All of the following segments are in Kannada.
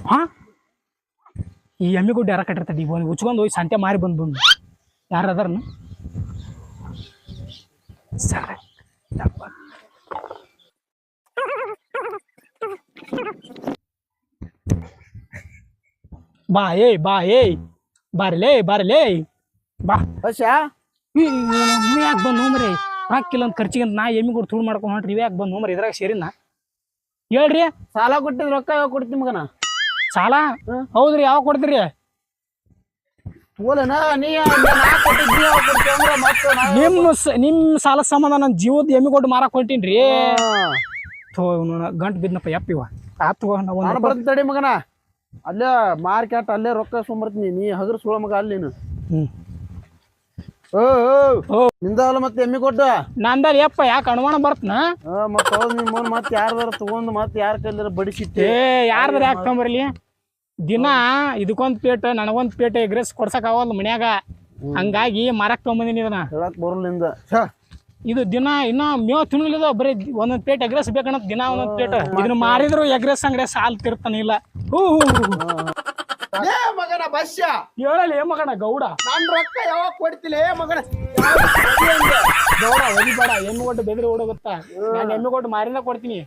ಹಾ ಈ ಎಮ್ಮಿ ಗುಡ್ಡ ಯಾರ ಕಟ್ಟಿರ್ತಾರ ಈಗ ಒಂದು ಉಚ್ಕೊಂಡು ಹೋಗಿ ಸಂತೆ ಮಾರಿ ಬಂದು ಯಾರು ಅದಾರನು ಸರ್ ಬಾ ಏಯ್ ಬಾರಲೇ ಬಾ ನೀವ್ ಯಾಕೆ ಬಂದು ಮರಿ ಹಾಕಿಲ್ಲ ಅಂತ ಖರ್ಚಿಗೆ ನಾ ಎಮ್ಮಿ ಕೊಟ್ಟು ತುಳು ಮಾಡ್ಕೊಂಡು ಹೊಂಟ್ರಿ ಇವ್ ಯಾಕೆ ಬಂದು ಮರಿ ಇದ್ರಾಗ ಸೇರಿನ ಹೇಳ್ರಿ ಸಾಲ ಕೊಟ್ಟಿದ್ ರೊಕ್ಕ ಯಾವಾಗ ಕೊಡ್ತೀನಿ ಮಗನ ಸಾಲ ಹೌದ್ರಿ ಯಾವಾಗ ಕೊಡ್ತೀರಿ ನಿಮ್ ಸಾಲ ಸಂಬಂಧ ನನ್ನ ಜೀವದ ಎಮ್ಮಿ ಕೊಟ್ಟು ಮಾರಕ್ ಹೊಂಟೀನ್ರಿ ಗಂಟು ಬಿದ್ನಪ್ಪ ಯಪ್ಪಿವ ಆತು ತಡಿ ಮಗನ ಅಲ್ಲೇ ಮಾರ್ಕೆಟ್ ಅಲ್ಲೇ ರೊಕ್ಕ ಸುಂಬರ್ತೀನಿ ನೀ ಹಗರ್ ಸುಳ ಮಗ ಅಲ್ಲಿ ನೀನು ನಿಂದಲ್ಲ ಮತ್ತೆ ಎಮ್ಮಿ ಕೊಟ್ಟ ನಂದಲ್ ಯಪ್ಪ ಯಾಕೆ ಅನುಮಾನ ಬರ್ತನ ಮತ್ತ ನಿಮ್ಮನ್ ಮತ್ ಯಾರ್ದಾರ ತಗೊಂಡ್ ಮತ್ ಯಾರ ಕೈಲಾರ ಬಡಿಸಿಟ್ಟೆ ಯಾರ್ದಾರ ಯಾಕೆ ತಗೊಂಬರ್ಲಿ ದಿನ ಇದಕ್ಕೊಂದ್ ಪೇಟ ನನಗೊಂದ್ ಪೇಟ ಎಗ್ರೆಸ್ ಕೊಡ್ಸಕ್ ಆಗಲ್ಲ ಮನ್ಯಾಗ ಹಂಗಾಗಿ ಮಾರಕ್ ತಗೊಂಬಂದಿನಿ ಇದನ್ನ ಹೇಳಕ್ ಬರಲಿಂದ ಇದು ದಿನ ಇನ್ನ ಮೇವ್ ತಿನ್ನಲಿದ ಬರೀ ಒಂದೊಂದ್ ಪ್ಲೇಟ್ ಎಗ್ರೆಸ್ ಬೇಕನ್ನತ್ ದಿನ ಒಂದೊಂದ್ ಪ್ಲೇಟ್ ಇದನ್ನ ಮಾರಿದ್ರು ಎಗ್ರೆಸ್ ಅಂಗಡಿ ಸಾಲ್ ತಿರ್ತಾನ ಇಲ್ಲ ಮಗನ ಬಸ್ಯ ಹೇಳಲಿ ಮಗನ ಗೌಡ ನನ್ ರೊಕ್ಕ ಯಾವಾಗ ಕೊಡ್ತಿಲ್ಲ ಮಗನ ಗೌಡ ಒದಿಬೇಡ ಎಮ್ಮೆ ಕೊಟ್ಟು ಬೆದ್ರಿ ಓಡೋಗುತ್ತಾ ನಾನು ಎಮ್ಮೆ ಕೊಟ್ಟು ಮಾರಿನ ಕೊಡ್ತೀನಿ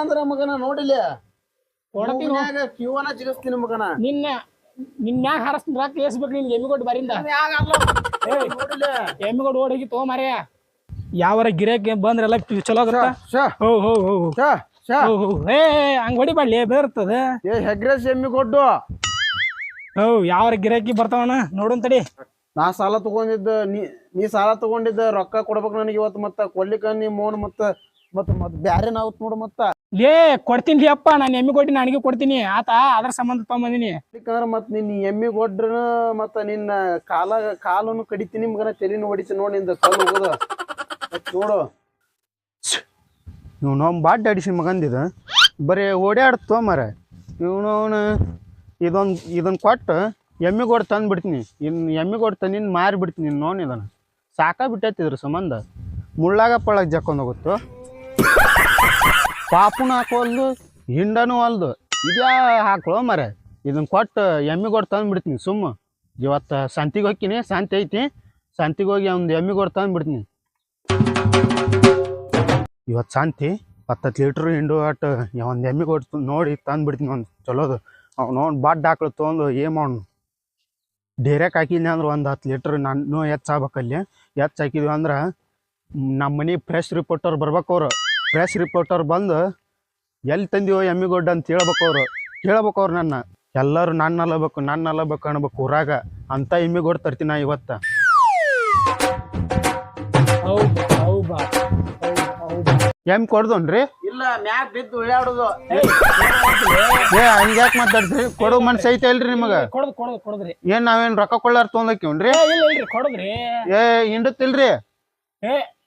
ಅಂದ್ರ ಮಗನ ನೋಡಿಲ್ಲ ಕಿವನ ಜಿಗಿಸ್ತೀನಿ ಮಗನ ನಿನ್ಯಾಗ ಹಾರಸ್ತೀನಿ ರೊಕ್ಕ ಏಸ್ಬೇಕು ನಿನ್ಗೆ ಎಮ್ಮೆ ಕೊಟ್ಟು ಬರಿಂದ ಎಮ್ಮೆ ಕೊಟ್ಟು ಓಡೋಗಿ ತಗೋ ಮಾರ್ಯ ಯಾವರ ಗಿರಾಕಿ ಬಂದ್ರೆಲ್ಲ ಚಲೋ ಆಗತ್ತ ಹಂಗ ಹೊಡಿಬಾಡ್ಲಿ ಬೇರ್ತದ ಹೆಗ್ರೆಸ್ ಎಮ್ಮಿ ಕೊಟ್ಟು ಯಾವ್ರ ಗಿರಾಕಿ ಬರ್ತಾವಣ ನೋಡೋನ್ ತಡಿ ನಾ ಸಾಲ ತಗೊಂಡಿದ್ದ ನೀ ಸಾಲ ತಗೊಂಡಿದ್ದ ರೊಕ್ಕ ಕೊಡ್ಬೇಕು ನನಗೆ ಇವತ್ತು ಮತ್ತ ಕೊಡ್ಲಿಕ್ಕ ನೀ ಮೋನ್ ಮತ್ತ ಬ್ಯಾರೆ ನಾವತ್ ನೋಡು ಮತ್ತ ಕೊಡ್ತೀನಿ ಅಪ್ಪ ನಾನು ಎಮ್ಮಿ ಕೊಟ್ಟಿ ನನಗೆ ಕೊಡ್ತೀನಿ ಆತ ಅದ್ರ ಸಂಬಂಧ ತಗೊಂಬಂದಿನಿ ಮತ್ ನಿನ್ ಎಮ್ಮಿ ಕೊಡ್ರ ಮತ್ತ ನಿನ್ನ ಕಾಲನ್ನು ಕಡಿತೀನಿ ಮಗನ ತೆಲಿನ ಹೊಡಿತೀನಿ ನೋಡಿ ನಿಂದ ಕಲ್ಲು ಹೋಗೋದ ನೋಡು ಇವ್ ಬಾಡ್ ಅಡಿಸಿ ಮಗಂದಿದ ಬರೀ ಓಡಾಡ್ತೋ ಮರ ಇವನು ಇದನ್ ಕೊಟ್ಟು ಎಮ್ಮಿ ಕೊಡ್ ತಂದು ಬಿಡ್ತೀನಿ ಎಮ್ಮಿ ಕೊಡ್ ತಂದಿನ್ ಮಾರಿ ಬಿಡ್ತೀನಿ ನೋನ್ ಇದನ್ನ ಸಾಕ ಬಿಟ್ಟೈತಿದ್ರ ಸಂಬಂಧ ಮುಳ್ಳಾಗ ಪಳ್ಳಾಗ ಜಕ್ಕೊಂಡ್ ಹೋಗುತ್ತೋ ಪಾಪುನ ಹಾಕೋಲ್ದು ಹಿಂಡನೂ ಅಲ್ದು ಇದ್ಯಾ ಹಾಕ್ಳೋ ಮರ ಇದನ್ನ ಕೊಟ್ಟು ಎಮ್ಮಿ ಕೊಡ್ ತಂದು ಬಿಡ್ತೀನಿ ಸುಮ್ಮ ಇವತ್ತು ಸಂತಿಗೆ ಹೋಗ್ತೀನಿ ಸಂತಿ ಐತಿ ಸಂತಿಗೆ ಹೋಗಿ ಒಂದು ಎಮ್ಮಿ ಕೊಡ್ ತಂದು ಬಿಡ್ತೀನಿ ಇವತ್ತು ಶಾಂತಿ 10 ಲೀಟ್ರ್ ಹಿಂಡು ಅಟ್ಟು ಒಂದು ಎಮ್ಮೆ ಕೊಟ್ಟು ನೋಡಿ ತಂದು ಬಿಡ್ತೀನಿ ಒಂದು ಚಲೋದು ಅವ್ನು ಬಾಡ್ ಹಾಕ್ಳು ತೊಗೊಂಡು ಏನು ಮಾಡೋಣ ಡೇರ್ಯಾಕೆ ಹಾಕಿದ್ನಿ ಅಂದ್ರೆ ಒಂದು 10 ಲೀಟ್ರ್ ನಾನು ಹೆಚ್ಚಾಗ್ಬೇಕಲ್ಲಿ ಹಾಕಿದ್ವಿ ಅಂದ್ರೆ ನಮ್ಮ ಮನೆ ಫ್ರೆಶ್ ರಿಪೋರ್ಟರ್ ಬರ್ಬೇಕು ಅವ್ರು ಫ್ರೆಶ್ ರಿಪೋರ್ಟರ್ ಬಂದು ಎಲ್ಲಿ ತಂದೀವೋ ಎಮ್ಮೆ ಗೊಡ್ಡ ಅಂತ ಕೇಳ್ಬೇಕು ಅವ್ರು ನನ್ನ ಎಲ್ಲರೂ ನನ್ನ ಅಲ್ಲಬೇಕು ಅನ್ಬೇಕು ಊರಾಗ ಅಂತ ಎಮ್ಮೆ ಗೊಡ್ಡ ತರ್ತೀನಿ ಇವತ್ತು ಎಮ್ ಕೊಡ್ದೋನ್ರಿ ಇಲ್ಲ ಮ್ಯಾಗ ಬಿದ್ದು ಉಳ್ಳಾಡೋದು ಹಂಗ್ಯಾಕ್ ಮಾತಾಡ್ತೀರಿ ಕೊಡೋ ಮನ್ಸ ಐತೆ ಇಲ್ರಿ ನಿಮಗ ಕೊಡದ್ರಿ ಏನ್ ನಾವೇನ್ ರೊಕ್ಕ ಕೊಳ್ಳಾರ ತೊಗೊಂಡಕ್ಕಿವ್ರಿ ಕೊಡದ್ರಿ ಹಿಂಡತ್ತಿಲ್ರಿ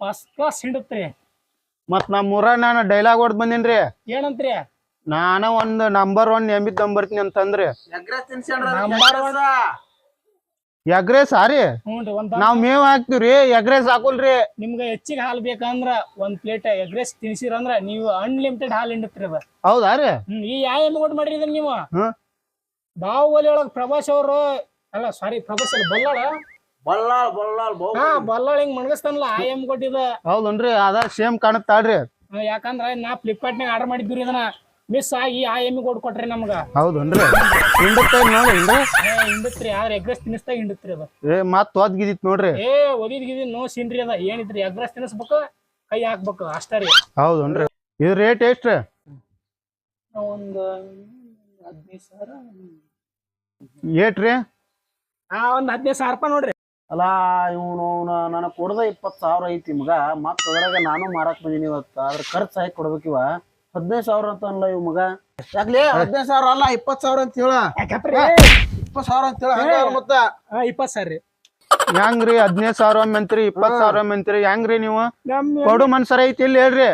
ಫಸ್ಟ್ ಕ್ಲಾಸ್ ಹಿಂಡತ್ರಿ ಮತ್ ನಮ್ಮೂರಾಗ ನಾನು ಡೈಲಾಗ್ ಹೊಡ್ದ್ ಬಂದಿನ್ರಿ ಏನಂತ್ರಿ ನಾನ ಒಂದ್ ನಂಬರ್ 1 ಎಮ್ಮಿ ತಂಬರ್ತೀನಿ ಅಂತಂದ್ರಿ ಎಗ್ರೆಸ್ ಸಾರಿ ನಾವ್ ಮೇವ್ ಹಾಕ್ತಿವ್ರಿ ಎಗ್ರೆಸ್ ಹಾಕುಲ್ರಿ ನಿಮ್ಗೆ ಹೆಚ್ಚಿಗೆ ಹಾಲು ಬೇಕಂದ್ರ ಒಂದ್ ಪ್ಲೇಟ್ ಎಗ್ರೆಸ್ ತಿನ್ಸಿರಂದ್ರ ನೀವು ಅನ್ಲಿಮಿಟೆಡ್ ಹಾಲು ಹಿಂಡತ್ರಿ ಅದ ಹೌದಾ ರೀ ಈ ಯಾವ ಎಮ್ಮೆ ಕೊಟ್ಟು ಮಾಡ್ರಿ ಇದನ್ನ ನೀವು ಬಾಹುಬಲಿ ಒಳಗ್ ಪ್ರಭಾಸ್ ಅವರು ಅಲ್ಲ ಸಾರಿ ಪ್ರಭಾಸ್ ಅಲ್ಲ ಬಲ್ಲಾಳ್ ಹಿಂಗ್ ಮಣಗಸ್ತಾನಲ್ಲ ಆ ಎಮ್ಮೆ ಕೊಟ್ಟಿದ ಹೌದನ್ರಿ ಅದ ಸೇಮ್ ಕಾಣುತ್ತಾಳ್ರಿ ಯಾಕಂದ್ರ ನಾ ಫ್ಲಿಪ್ಕಾರ್ಟ್ ನಾಗ ಆರ್ಡರ್ ಮಾಡಿದ್ವಿ ಇದನ್ನ ಮಿಸ್ ಆಗಿ ಆ ಎಮ್ಮಿ ಕೊಟ್ರಿ ನಮ್ಗ ಹೌದನ್ರಿ ಹಿಂಡತ್ರಿ ಆದ್ರೆ ಎಗ್ರೆಸ್ ತಿನ್ನಿಸ್ದಾಗ ಹಿಂಡತ್ರಿ ಅದ ಮತ್ ಓದ್ಗಿದಿತ್ ನೋಡ್ರಿ ಒದಿದ್ ನೋ ಸೀನ್ರಿ ಅದ ಏನಿದ್ರಿ ಎಗ್ರೆಸ್ ತಿನ್ನಿಸ್ಬೇಕು ಕೈ ಹಾಕ್ಬೇಕು ಅಷ್ಟ ರೀ ಹೌದನ್ರಿ ಇದು ರೇಟ್ ಎಷ್ಟ್ರಿ ಒಂದ್ 15,000 ಏಟ್ರಿ ಒಂದ್ 15,000 ರೂಪಾಯಿ ನೋಡ್ರಿ ಅಲ್ಲಾ ಇವನು ನನಗ್ ಕೊಡದ 20,000 ಐತಿ ಮಗ ಮತ್ ಅದ್ರಾಗ ನಾನು ಮಾರಾಕ್ ಬಂದೀನಿ ಇವತ್ತ ಅದ್ರ ಖರ್ಚು ಹಾಕಿ ಕೊಡ್ಬೇಕಿವ 15,000 ಅಂತ ಅನ್ಲ ಇವ್ ಮಗ ಯಾಕ್ಲಿ 15,000 ಅಲ್ಲ 20,000 ಅಂತ ಹೇಳ 20,000 ಅಂತ ಹೇಳ ಮತ್ತ 20,000 ರೀ ಹೆಂಗ್ರಿ 15,000 ಮೆಂತ್ರಿ 20,000 ಮೆಂತ್ರಿ ಹೆಂಗ್ರಿ ನೀವು ಕೊಡು ಮನ್ಸರ ಐತಿ ಇಲ್ಲಿ ಹೇಳ್ರಿ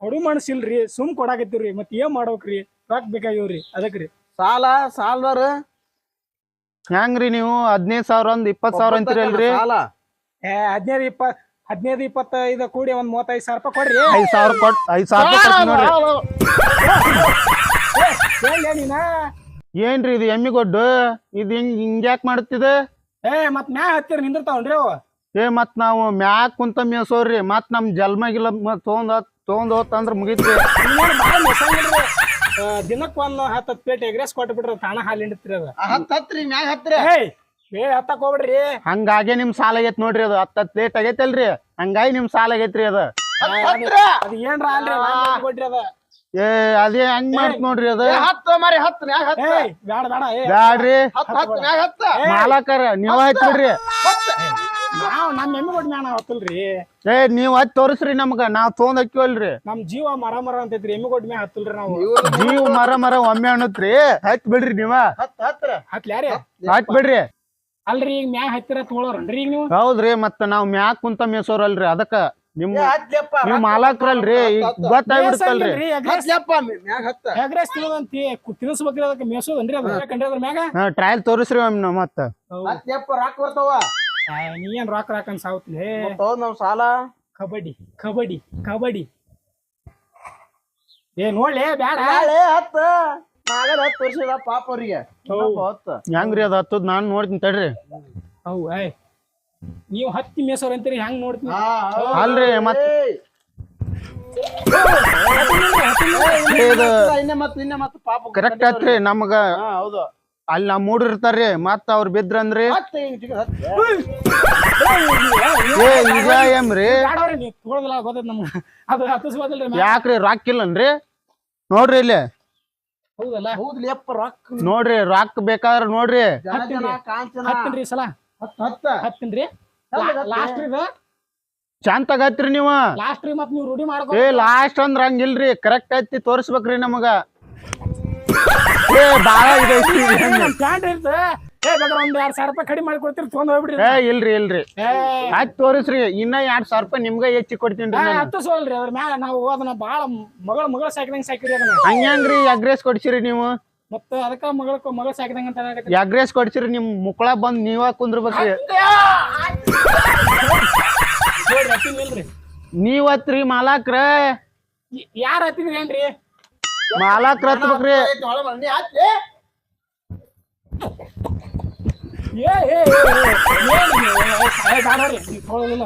ಕೊಡು ಮನ್ಸಿಲ್ರಿ ಸುಮ್ ಕೊಡಾಕತ್ತೀವ್ರಿ ಮತ್ ಏನ್ ಮಾಡ್ಬೇಕ್ರಿ ರೊಕ್ಕ ಬೇಕಾಗಿವ್ರಿ ಅದಕ್ರಿ ಸಾಲದಾರ ಹೆಂಗ್ರಿ ನೀವು 15,000 ಒಂದ್ 20,000 ಅಂತೀರಿ ಅಲ್ರಿ 15 25 ಕೂಡಿ ಒಂದ್ 35,000 ರೂಪಾಯಿ ಕೊಡ್ರಿ 5,000 ಕೊಟ್ 5,000 ರೂಪಾಯಿ ನೋಡ್ರಿ ನೀನ ಏನ್ರಿ ಇದು ಎಮ್ಮಿಗೊಡ್ಡು ಇದು ಹಿಂಗ್ಯಾಕ್ ಮಾಡ್ತಿದೆ? ಮತ್ ಮ್ಯಾ ಹತ್ತಿರ ನಿಂದಿರ್ತಾವನ್ರಿ ಅವ. ಮತ್ ನಾವು ಮ್ಯಾಕ್ ಕುಂತ ಮೇಸೋರ್ರಿ ಮತ್ ನಮ್ ಜಲ್ಮ ಗಿಲ ತೊಗೊಂಡ್ ಹೋತಂದ್ರ ಮುಗಿತ್ರಿ. ದಿನಕ್ ಒಂದ್ 10 ಪ್ಲೇಟ್ ಎಗ್ರೆಸ್ ಕೊಟ್ಟು ಬಿಟ್ರ ತಾಣ ಹಾಲು ಹಿಂಡ್ತಿರಿ ಅದ. ಹತ್ರಿ ಮ್ಯಾಗ ಹತ್ರಿ ಹತ್ತಕ್ ಹೋಗ್ಬಿಡ್ರಿ. ಹಂಗಾಗೆ ನಿಮ್ ಸಾಲ ಆಗೈತ್ ನೋಡ್ರಿ ಅದು 10 ಪ್ಲೇಟ್ ಆಗೈತಲ್ರಿ ಹಂಗಾಗಿ ನಿಮ್ ಸಾಲ ಆಗೈತ್ರಿ ಅದ. ಅದ್ ಏನ್ರ ಅಲ್ರಿ ಕೊಟ್ರಿ ಅದ. ಅದೇ ಹಂಗ್ ಮಾಡ್ತ ನೋಡ್ರಿ ಅದ. ಹತ್ತು ಮರಿ ಹತ್ತು ಮ್ಯಾಗ ಹತ್ತ ಬ್ಯಾಡ ಬ್ಯಾಡ್ರಿ ಮ್ಯಾಗ ಹತ್ತ ಮಾಲಕರ ನೀವ ಹಚ್ಬಿಡ್ರಿ. ನಾವ್ ನಮ್ ಎಮ್ಮಿ ಕೊಟ್ಟು ಮ್ಯಾಗ ನಾವ್ ಹತ್ತಲ್ರಿ. ನೀವ್ ಹಚ್ ತೋರಿಸ್ರಿ ನಮ್ಗ ನಾವ್ ತೊಗೊಂಡ್ ಹಕ್ಕಿವಲ್ರಿ. ನಮ್ ಜೀವ ಮರ ಅಂತೈತ್ರಿ ಎಮ್ಮಿ ಕೊಟ್ಟು ಮ್ಯಾಗ ಹತ್ತಲ್ರಿ ನಾವು. ಜೀವ ಮರ ಒಮ್ಮೆ ಅನ್ನತ್ರಿ ಹಚ್ ಬಿಡ್ರಿ ನೀವ. ಹತ್ಲ್ಯಾರಿ ಹಚ್ ಬಿಡ್ರಿ. ಅಲ್ರಿ ಈಗ ಮ್ಯಾಗ ಹತ್ತಿರ ತಗೊಳೋರನ್ರಿ ಈಗ ನೀವು? ಹೌದ್ರಿ ಮತ್ತ ನಾವ್ ಮ್ಯಾಕ್ ಕುಂತ ಮೇಸೋರಲ್ರಿ ಅದಕ್ಕ ನೀವ್ ಮಾಲಕ್ರಲ್ರಿ ಈಗ ಗೊತ್ತಾಗ್ಬಿಡ್ತಲ್ರಿ. ಎಗ್ರೆಸ್ ತಿನ್ನೋದಂತಿ ತಿನ್ಸ್ಬೇಕ್ರಿ ಅದಕ್ಕೆ ಮೇಸೋದನ್ರಿ ಅದ ಕಂಡ್ರಿ ಅದ್ರ ಮ್ಯಾಗ. ಟ್ರಯಲ್ ತೋರಿಸ್ರಿ ಒಮ್ಮೆ ಮತ್ತ. ರಾಕ್ ಬರ್ತಾವ ನೀ ಏನ್ ರಾಕ್ ಅನ್ ಸಾವತ್ಲಿ. ನಾವ್ ಸಾಲ ಕಬಡ್ಡಿ ನೋಡ್ಲಿ ಬ್ಯಾಡ ಹತ್ತ ನಾಗದ 10 ವರ್ಷದ ಪಾಪ ಅವ್ರಿಗೆ ಹೆಂಗ್ರಿ ಅದ ಹತ್ತದ್ ನಾನ್ ನೋಡ್ತೀನಿ ತಡ್ರಿ. ನೀವು ಹತ್ತಿ ಮೇಸೋರ್ ಅಂತೀರಿ ಹೆಂಗ್ ನೋಡ್ತೀನಿ. ಅಲ್ರಿ ಮತ್ ಕರೆಕ್ಟ್ ಆತ್ರಿ ನಮಗ ಅಲ್ಲಿ ನಾವ್ ಮೂಡ್ರ ಇರ್ತಾರ್ರಿ ಮತ್ ಅವ್ರ ಬಿದ್ರಂದ್ರಿ ಈಗ ಏಮ್ರಿ ಯಾಕ್ರಿ ರಾಕ್ ಇಲ್ಲನ್ರಿ ನೋಡ್ರಿ ಇಲ್ಲಿ. ಹೌದಲ್ಲ ನೋಡ್ರಿ ರಾಕ್ ಬೇಕಾದ್ರ ನೋಡ್ರಿ. ಹತ್ತಿನ್ರಿ ಸಲ ಹತ್ತಿನ್ರಿ ಲಾಸ್ಟ್ ರೀ ಶಾಂತ ಆಗತ್ರಿ ನೀವ. ಲಾಸ್ಟ್ ರೀ ಮತ್ ನೀವು ರೂಢಿ ಮಾಡ್ಕೊ. ಲಾಸ್ಟ್ ಅಂದ್ರ ಹಂಗಿಲ್ರಿ ಕರೆಕ್ಟ್ ಐತಿ ತೋರಿಸ್ಬೇಕ್ರಿ ನಮಗ. ಬಾಳ ಇದೈತಿ ಪ್ಯಾಂಟ್ ಇರ್ತ ಒಂದ್ 2,000 ರೂಪಾಯಿ ಕಡಿಮೆ ಮಾಡಿ ಕೊಡ್ತೀರಿ ತಗೊಂಡ್ ಹೋಗ್ಬಿಡ್ರಿ. ಇಲ್ರಿ ಆಯ್ತು ತೋರಿಸ್ರಿ ಇನ್ನ 2,000 ರೂಪಾಯಿ ನಿಮ್ಗ ಹೆಚ್ಚಿ ಕೊಡ್ತೀನಿ. ಹತ್ತಿಸೋಲ್ರಿ ಅದ್ರ ಮ್ಯಾಲ ನಾವು ಅದನ್ನ ಬಾಳ ಮಗಳ ಸಾಕಿದಂಗ ಸಾಕಿರಿ ಅದನ್ನ. ಹಂಗ್ರಿ ಅಗ್ರೆಸ್ ಕೊಡ್ಸಿರಿ ನೀವು ಮತ್ತ ಅದಕ್ಕ ಮಗಳ ಸಾಕಿದಂಗ ಅಂತ ಅಗ್ರೆಸ್ ಕೊಡ್ಸಿರಿ ನಿಮ್ ಮುಕ್ಳ ಬಂದ್ ನೀವ ಕುಂದ್ರಬೇಕ್ರಿ. ನೀವ್ ಹತ್ರಿ ಮಾಲಾಕ್ರ ಯಾರ್ ಹತ್ತಿದ್ರಿ ಏನ್ರಿ ಮಾಲಾಕ್ರ ಹತ್ಬೇಕ್ರಿ.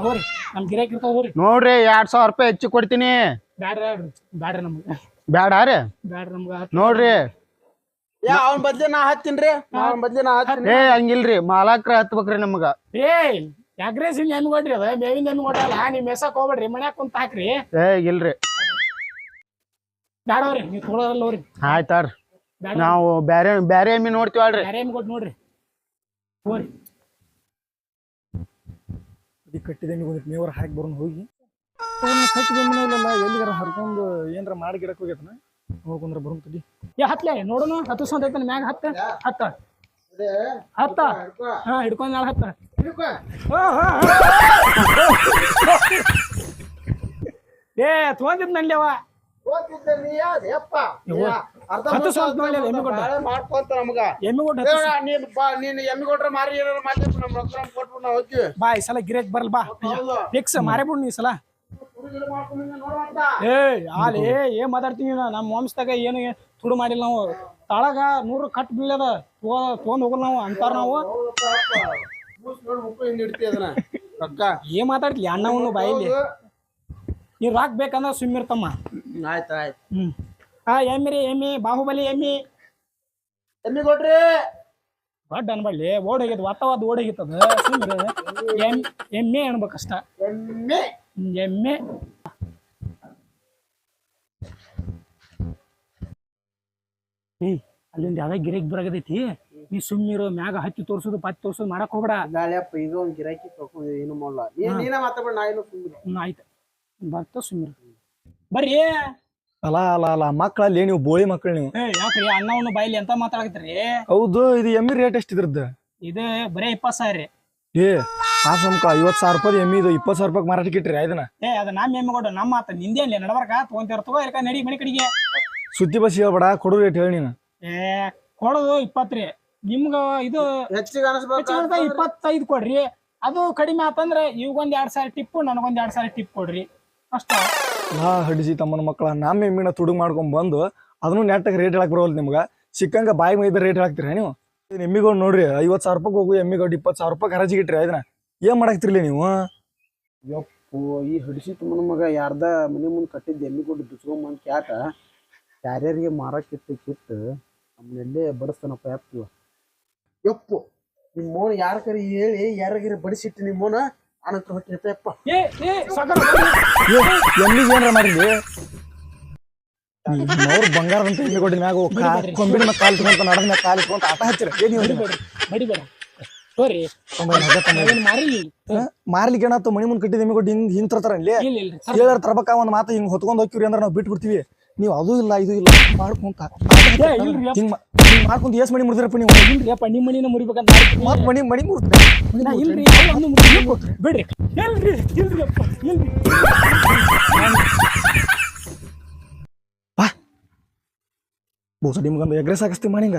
ಹೋರಿ ನಮ್ ಗಿರಾಕಿ ಇರ್ತಾವ ಹೋರಿ. ನೋಡ್ರಿ 2,000 ರೂಪಾಯಿ ಹೆಚ್ಚು ಕೊಡ್ತೀನಿ. ಬ್ಯಾಡ್ರಿ ನಮ್ಗ ಬ್ಯಾಡ್ರಿ ನಮ್ಗ ನೋಡ್ರಿ. ಅವ್ನ ಬದ್ಲಿ ನಾ ಹತ್ತೀನ್ರಿ ಹಂಗಿಲ್ರಿ ಮಾಲಾಕ್ರ ಹತ್ಬೇಕ್ರಿ ನಮಗ. ಎಗ್ರೆಸ್ ಎಮ್ಮಿ ಕೊಡ್ರಿ ಅದ ಬೇವಿನ ಎಮ್ಮಿ ಕೊಟ್ಟಲ್ಲ ನೀವ್ ಮೆಸಕ್ ಹೋಗ್ಬೇಡ್ರಿ ಮನ್ಯಾಗ ಕುಂತ ಹಾಕ್ರಿ. ಇಲ್ರಿ ಬ್ಯಾಡವ್ರಿ ನೀವ್ ತೊಗೊಳಲ್ಲ ಹೋರಿ. ಆಯ್ತಾರ ನಾವು ಬ್ಯಾರೆ ಎಮ್ಮಿ ನೋಡ್ತೀವಲ್ರಿ. ಬ್ಯಾರೆ ಎಮ್ಮಿ ಕೊಟ್ಟು ನೋಡ್ರಿ ಹೋರಿ. ಅದಿ ಕಟ್ಟಿದ ಎಮ್ಮಿ ಮೇವರ್ ಹಾಕಿ ಬರೋಣ ಹೋಗಿ ಕಟ್ಟಿದ ಎಮ್ಮಿನ ಇಲ್ಲಲ್ಲ ಎಲ್ಲಿಗಾರ ಹರ್ಕೊಂಡು ಏನ್ರ ಮಾಡಿ ಗಿಡಕ್ ಹೋಗ್ಯತನ ಹೋಗ್ಕೊಂಡ್ರ ಬರೋಣ ತಡಿ. ಹತ್ಲೆ ನೋಡೋಣ ಹತ್ತೈತನ ಮ್ಯಾಗ ಹತ್ತ ಹಿಡ್ಕೊಂಡ್ ನಾಳೆ ಹತ್ತ ತೊಗೊಂಡಿದ್ ನನ್ಲಿ ಅವ ಬಾ ಈ ಸಲ ಗಿರಾಕ್ ಬರಲ್ ಬಾ ಫಿಕ್ಸ್ ಮಾರೇ ಬಿಡ್ ನೀ ಸಲ. ಏನ್ ಮಾತಾಡ್ತೀನಿ ನಮ್ಮ ವಂಶದಾಗ ಏನು ತುಡು ಮಾಡಿಲ್ಲ ನಾವು. ತಳಗ 100 ಕಟ್ ಬೀಳದ ತೊಗೊಂಡ್ ಹೋಗಲ್ಲ ನಾವು ಅಂತಾರ ನಾವು. ಏನ್ ಮಾತಾಡ್ತಿ ಅಣ್ಣವನ್ನು ಬಾಯಿಲಿ ನೀವ್ ರಾಕ್ ಬೇಕಂದ್ರ ಸುಮ್ಮಿರ್ತಮ್ಮ. ಎಮ್ಮಿ ಬಾಹುಬಲಿ ಎಮ್ಮಿ ಕೊಡ್ರಿ ದೊಡ್ಡ ಅನ್ಬಳ್ಳಿ ಓಡ್ ಹೋಗಿದ್ ವಾತಾವರಣ ಓಡ್ ಹೋಗಿತ್ತದ ಸುಮ್ಮಿರ. ಎಮ್ಮೆ ಅನ್ಬೇಕಷ್ಟ ಎಮ್ಮೆ. ಅಲ್ಲಿಂದ ಯಾವ್ದಾಗ ಗಿರಾಕಿ ಬರಾಗದೈತಿ ನೀ ಸುಮ್ಮಿರೋ ಮ್ಯಾಗ ಹತ್ತಿ ತೋರ್ಸೋದು ಪತ್ತಿ ತೋರ್ಸೋದು ಮಾಡಕ್ ಹೋಗ್ಬೇಡ. ಈಗ ಒಂದ್ ಗಿರಾಕಿ ಏನು ಮಾಡಲ್ಲ ಆಯ್ತು ಬರ್ತ ಸುಮ್ಮಿರ ಬರ್ರಿ. ಅಲ್ಲ ಮಕ್ಕಳಲ್ಲಿ ನೀವು ಬೋಳಿ ಮಕ್ಕಳು ನೀವು. ಯಾಕ್ರಿ ಅಣ್ಣವನ್ನು ಬಾಯಿಲಿ ಎಂತ ಮಾತಾಡಕತ್ರಿ? ಹೌದು ಇದು ಎಮ್ಮಿ ರೇಟ್ ಎಷ್ಟು ಇದ್ರದ್ದು? ಇದು ಬರೇ 20,000 ರೀ. ಆಶ್ರಮಕ್ಕ 50,000 ರೂಪಾಯಿ ಎಮ್ಮಿ ಇದು 20,000 ರೂಪಾಯಿ ಮಾರಾಟಕ್ಕೆ ಇಟ್ರಿ ಇದನ್ನ. ಅದ ನಮ್ಮ ಎಮ್ಮಿ ಕೊಡು ನಮ್ಮ ಮಾತ ನಿಂದೇನ್ಲಿ ನಡಬರ್ಕ ತಗೊಂತಿರ್ತವ ಇರ್ಕ ನಡಿ ಮನೆ ಕಡೆಗೆ. ಸುದ್ದಿ ಬಸ್ ಹೇಳ್ಬೇಡ ಕೊಡು ರೇಟ್ ಹೇಳಿ ನೀನು. ಕೊಡೋದು 20 ರೀ ನಿಮ್ಗ. ಇದು ಹೆಚ್ಚಿಗೆ 25 ಕೊಡ್ರಿ. ಅದು ಕಡಿಮೆ ಆತಂದ್ರ ಇವ್ಗೊಂದ್ 2,000 ಟಿಪ್ಪು ನನಗೊಂದ್ 2,000 ಟಿಪ್ ಕೊಡ್ರಿ ಅಷ್ಟ. ಹಡಿಸಿ ತಮ್ಮನ ಮಕ್ಕಳ ನಮ್ಮ ಎಮ್ಮಿನ ತುಡುಗ್ ಮಾಡ್ಕೊಂಡ್ ಬಂದು ಅದನ್ನು ನೆಟ್ಟಾಗ ರೇಟ್ ಹೇಳಕ್ ಬರೋಲ್ಲ ನಿಮ್ಗೆ ಸಿಕ್ಕಂಗ ಬಾಯಿ ಮೈದ ರೇಟ್ ಹಾಕ್ತೀರಿ ನೀವು ಎಮ್ಮಿಗಳು ನೋಡ್ರಿ 50,000 ರೂಪಾಯಿ ಹೋಗು ಎಮ್ಮಿಗಳು 20,000 ರೂಪಾಯಿ ಹರಾಜಿಗೆ ಇಟ್ರಿ ಇದನ್ನ ಏನ್ ಮಾಡಾಕ್ತಿರ್ಲಿ ನೀವು ಯಪ್ಪು ಈ ಹಡಿಸಿತ್ ಮನ ಮಗ ಯಾರ್ದ ಮನೆ ಮುಂದೆ ಕಟ್ಟಿದ್ದ ಎಮ್ಮಿ ಕೊಟ್ಟು ದುಚ್ಕೊಂಬಂದ್ ಕ್ಯಾಟ ಯಾರ್ಯಾರಿಗೆ ಮಾರಕ್ಕಿತ್ತು ಕಿತ್ತು ನಮ್ಮನೆಲ್ಲೇ ಬಡಿಸ್ತಾನಪ್ಪ ಯಪ್ಪ ಯಪ್ಪು ನಿಮ್ಮ ಮೋನ ಯಾರ ಕರಿ ಹೇಳಿ ಯಾರಿಗಾರಿ ಬಡಿಸಿಟ್ಟು ನಿಮ್ಮ ಮೋನ ಆನಂತರ ಹೊಟ್ಟಿರ್ತಪ್ಪ ಎಮ್ಮಿಗೆ ಏನಾರ ಮಾಡಿದ್ವಿ ಅವ್ರು ಬಂಗಾರದಂತ ಎಮ್ಮಿ ಕೊಟ್ಟಿನ ಮ್ಯಾಗ ಕೊಂಬಿನ ಮ್ಯಾಗ ಕಾಲು ಇಟ್ಕೊಂತ ನಡದ ಮ್ಯಾಗ ಕಾಲು ಇಟ್ಕೊಂತ ಆಟ ಹಚ್ಚಿರ ಏನ್ ನೀವು ಬಡಿಬೇಡ ಸೋರಿ ಮಾರ್ಲಿಕ್ಕೆ ಏನಾಯ್ತು ಮನಿ ಮುಂದೆ ಕಟ್ಟಿದ ಎಮ್ಮಿ ಕೊಟ್ಟು ಹಿಂಗ್ ತರ್ತಾರ ಇಲ್ಲಿ ಹೇಳಾರ ತರ್ಬೇಕ ಒಂದ್ ಮಾತು ಹಿಂಗ್ ಹೊತ್ಕೊಂಡ್ ಹೋಗ್ತಿವ್ರಿ ಅಂದ್ರೆ ನಾವು ಬಿಟ್ಟು ಬಿಡ್ತೀವಿ ನೀವು ಅದು ಇಲ್ಲ ಇದು ಇಲ್ಲ ಮಾಡ್ಕೊಂತ ಹಿಂಗ್ ಮಾಡ್ಕೊಂತ ಎಸ್ ಮನಿ ಮುರಿದ್ರಪ್ಪ ನೀವು ಇಲ್ರಿಯಪ್ಪ ನಿಮ್ಮ ಮನಿನ ಮುರಿಬೇಕಂತ ಮತ್ ಮನಿ ಮುರಿದ್ರಿ ಇಲ್ರಿ ಬಿಡ್ರಿ ಇಲ್ರಿಯಪ್ಪ ಇಲ್ರಿ ಬೋಸ ನಿಮ್ಗೊಂದು ಎಗ್ರೆಸ್ ಹಾಕಿಸ್ತೀವಿ ಮಾಡಿಂಗ